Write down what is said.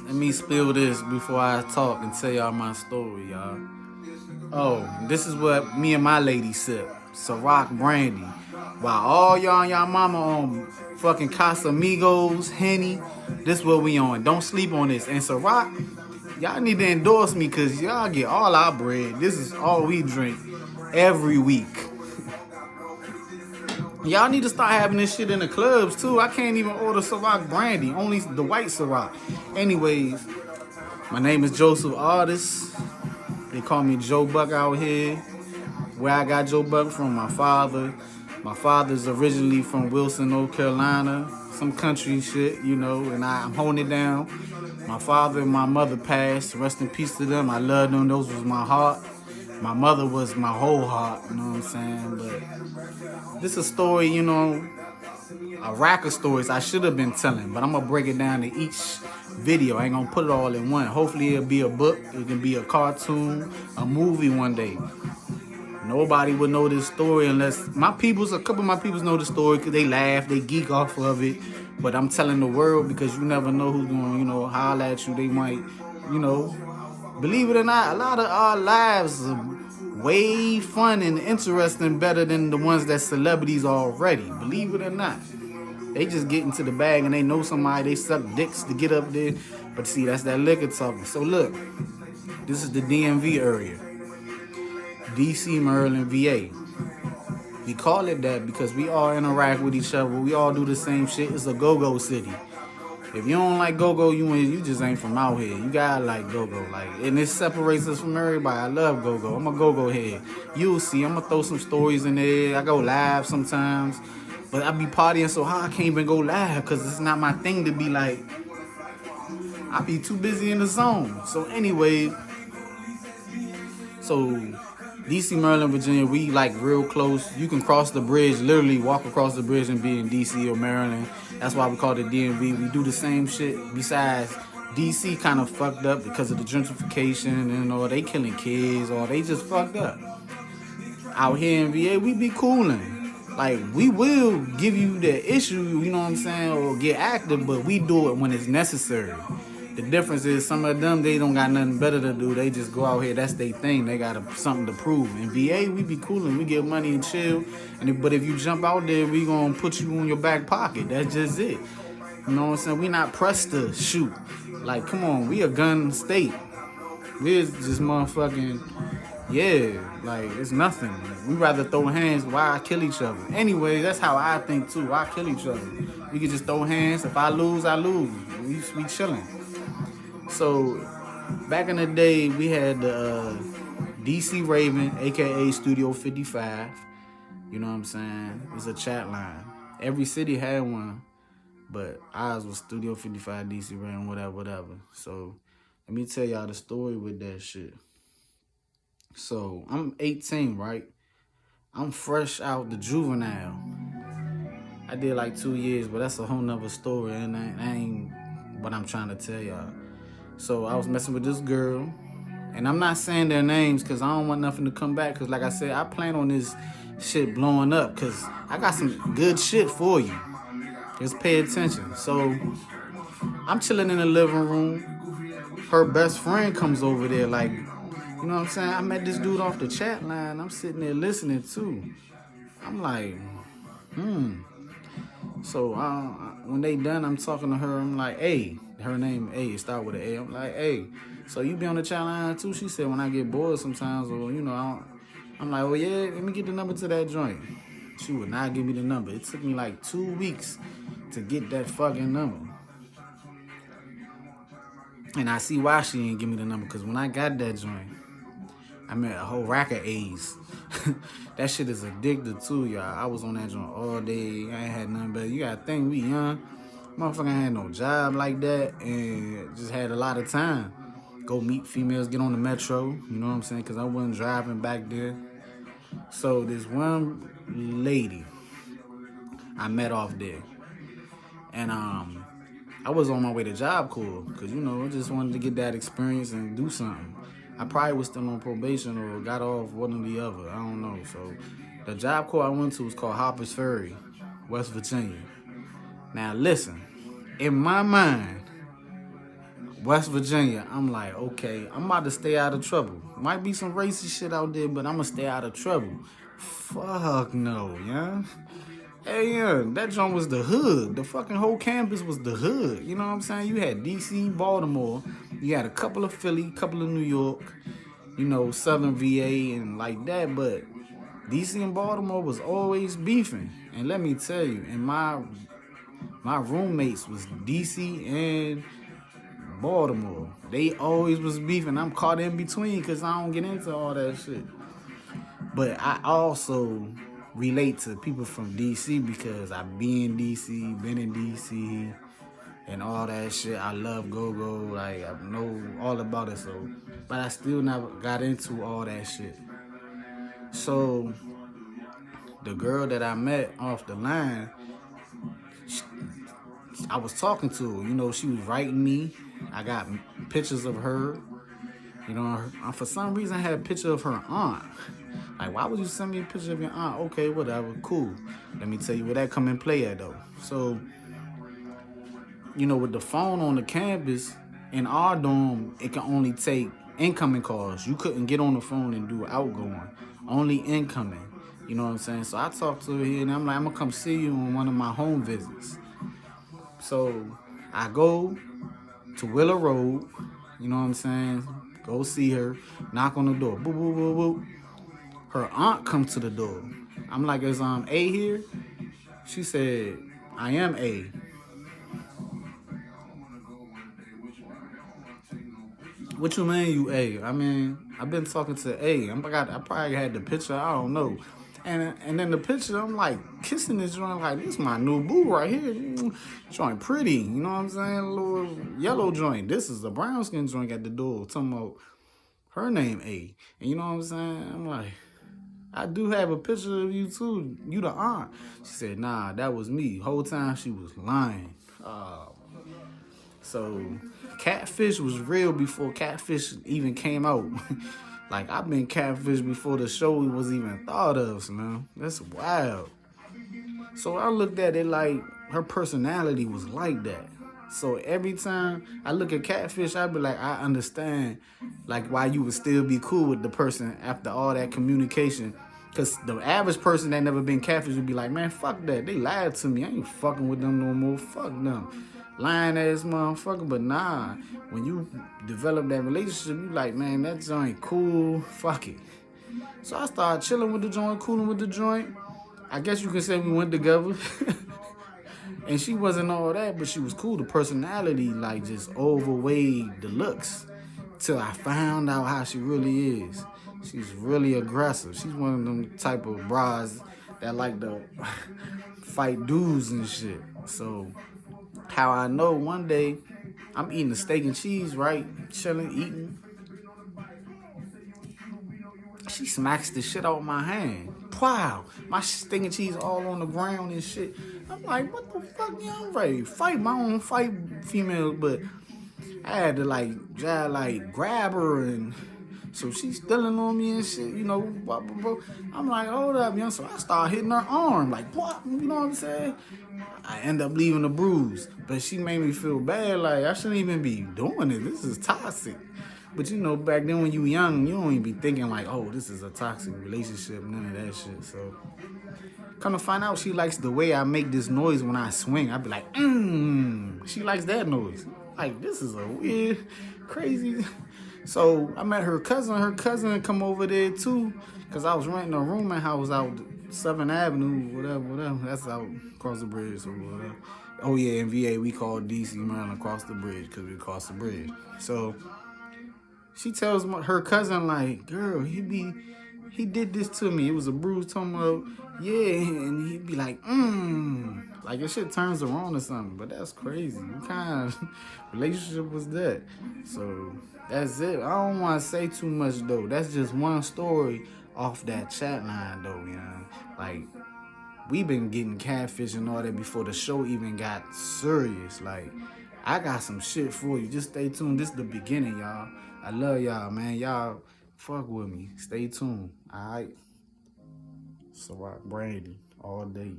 Let me spill this before I talk and tell y'all my story, y'all. Oh, this is what me and my lady sip. Ciroc brandy. While all y'all and y'all mama on fucking Casamigos, Henny, this what we on. Don't sleep on this. And Ciroc, y'all need to endorse me because y'all get all our bread. This is all we drink every week. Y'all need to start having this shit in the clubs too. I can't even order Ciroc brandy, only the white Ciroc. Anyways, my name is Joseph Artist. They call me Joe Buck out here. Where I got Joe Buck from, my father. My father's originally from Wilson, North Carolina. Some country shit, you know, and I'm holding it down. My father and my mother passed. Rest in peace to them. I love them. Those was my heart. My mother was my whole heart, you know what I'm saying? But this is a story, you know, a rack of stories I should have been telling, but I'm going to break it down to each video. I ain't going to put it all in one. Hopefully it'll be a book. It can be a cartoon, a movie one day. Nobody would know this story unless a couple of my peoples know the story because they laugh, they geek off of it. But I'm telling the world because you never know who's going to, you know, holler at you. They might, you know, believe it or not, a lot of our lives are way fun and interesting, better than the ones that celebrities are already. Believe it or not. They just get into the bag and they know somebody, they suck dicks to get up there. But see, that's that liquor talking. So look, this is the D.M.V area. D.C., Maryland, VA. We call it that because we all interact with each other. We all do the same shit. It's a go-go city. If you don't like go-go, you just ain't from out here. You gotta like go-go. And this separates us from everybody. I love go-go. I'm a go-go head. You'll see. I'm gonna throw some stories in there. I go live sometimes. But I be partying so hard I can't even go live because it's not my thing to be like. I be too busy in the zone. So anyway, DC, Maryland, Virginia, we like real close. You can cross the bridge, literally walk across the bridge and be in DC or Maryland. That's why we call it D.M.V. We do the same shit. Besides, DC kind of fucked up because of the gentrification and or they killing kids or they just fucked up. Out here in VA, we be cooling. Like, we will give you the issue, you know what I'm saying, or get active, but we do it when it's necessary. The difference is some of them, they don't got nothing better to do. They just go out here. That's their thing. They got something to prove. In VA, we be coolin'. We get money and chill. But if you jump out there, we going to put you in your back pocket. That's just it. You know what I'm saying? We not pressed to shoot. Like, come on. We a gun state. We're just motherfucking, yeah. Like, it's nothing. We rather throw hands. Why kill each other? Anyway, that's how I think, too. I kill each other. We can just throw hands. If I lose, I lose. We chilling. So, back in the day, we had the DC Raven, a.k.a. Studio 55. You know what I'm saying? It's a chat line. Every city had one, but ours was Studio 55, DC Raven, whatever. So, let me tell y'all the story with that shit. So, I'm 18, right? I'm fresh out the juvenile. I did like 2 years, but that's a whole nother story, and that ain't what I'm trying to tell y'all. So I was messing with this girl, and I'm not saying their names because I don't want nothing to come back. Because like I said, I plan on this shit blowing up because I got some good shit for you. Just pay attention. So I'm chilling in the living room. Her best friend comes over there like, you know what I'm saying? I met this dude off the chat line. I'm sitting there listening too. I'm like, So when they done, I'm talking to her. I'm like, hey. Her name A, start with an A. I'm like, hey, so you be on the Chatline too? She said, when I get bored sometimes, or, you know, I'm like, oh yeah, let me get the number to that joint. She would not give me the number. It took me like 2 weeks to get that fucking number. And I see why she didn't give me the number, because when I got that joint, I met a whole rack of A's. That shit is addictive too, y'all. I was on that joint all day. I ain't had nothing better. You gotta think, we young. Motherfucker ain't had no job like that and just had a lot of time. Go meet females, get on the metro, you know what I'm saying? Because I wasn't driving back there. So this one lady I met off there. And I was on my way to Job Corps because, you know, I just wanted to get that experience and do something. I probably was still on probation or got off one or the other. I don't know. So the Job Corps I went to was called Harper's Ferry, West Virginia. Now listen, in my mind, West Virginia. I'm like, okay, I'm about to stay out of trouble. Might be some racist shit out there, but I'm gonna stay out of trouble. Fuck no, yeah. Hey, yeah, that joint was the hood. The fucking whole campus was the hood. You know what I'm saying? You had DC, Baltimore. You had a couple of Philly, couple of New York, you know, Southern VA and like that. But DC and Baltimore was always beefing. And let me tell you, and my roommates was DC and Baltimore. They always was beefing. I'm caught in between because I don't get into all that shit. But I also relate to people from DC because I be in DC, been in DC, and all that shit. I love go-go, like I know all about it. So, but I still never got into all that shit. So the girl that I met off the line, I was talking to her. You know, she was writing me. I got pictures of her. You know, for some reason I had a picture of her aunt. Like, why would you send me a picture of your aunt? Okay, whatever, cool. Let me tell you where that come in play at, though. So, you know, with the phone on the campus, in our dorm, it can only take incoming calls. You couldn't get on the phone and do outgoing. Only incoming. You know what I'm saying? So I talked to her here, and I'm like, I'm going to come see you on one of my home visits. So I go to Willow Road, you know what I'm saying? Go see her, knock on the door, boop, boop, boop, boop. Her aunt comes to the door. I'm like, is A here? She said, I am A. What you mean you A? I mean, I've been talking to A. I probably had the picture, I don't know. And then the picture, I'm like kissing this joint, like, this is my new boo right here. Joint pretty, you know what I'm saying? A little yellow joint. This is the brown skin joint at the door. Talking about her name A. And you know what I'm saying? I'm like, I do have a picture of you too. You the aunt. She said, nah, that was me. Whole time she was lying. So Catfish was real before Catfish even came out. Like, I've been Catfish before the show was even thought of, man. That's wild. So I looked at it like her personality was like that. So every time I look at Catfish, I be like, I understand like why you would still be cool with the person after all that communication. Because the average person that never been Catfish would be like, man, fuck that. They lied to me. I ain't fucking with them no more. Fuck them. Lying ass motherfucker. But nah, when you develop that relationship, you like, man, that joint cool. Fuck it. So I started chilling with the joint, cooling with the joint. I guess you can say we went together. And she wasn't all that, but she was cool. The personality, like, just overweighed the looks. Till I found out how she really is. She's really aggressive. She's one of them type of bras that like to fight dudes and shit. So, how I know, one day, I'm eating a steak and cheese, right? Chilling, eating. She smacks the shit out of my hand. Wow, my steak and cheese all on the ground and shit. I'm like, what the fuck, yeah, I'm ready to fight my own fight female, but I had to like grab her, and so she's stealing on me and shit, you know, blah, blah, blah. I'm like, hold up, young. So I start hitting her arm, like, what? You know what I'm saying? I end up leaving a bruise, but she made me feel bad, like I shouldn't even be doing it. This is toxic. But you know, back then when you young, you don't even be thinking like, oh, this is a toxic relationship, none of that shit. So come to find out, she likes the way I make this noise when I swing. I be like, she likes that noise. Like, this is a weird, crazy. So I met her cousin. Her cousin come over there too, cause I was renting a rooming house out 7th Avenue, whatever. That's out across the bridge or whatever. Oh yeah, in VA we call DC, Maryland, across the bridge, cause we cross the bridge. So she tells her cousin, like, girl, he did this to me. It was a bruise, talking about, yeah, and he'd be like, like your shit turns around or something. But that's crazy. What kind of relationship was that? So that's it. I don't want to say too much though. That's just one story off that chat line though, you know. Like, we been getting catfish and all that before the show even got serious. Like, I got some shit for you. Just stay tuned. This is the beginning, y'all. I love y'all, man. Y'all fuck with me. Stay tuned. All right. So, Brandy, all day.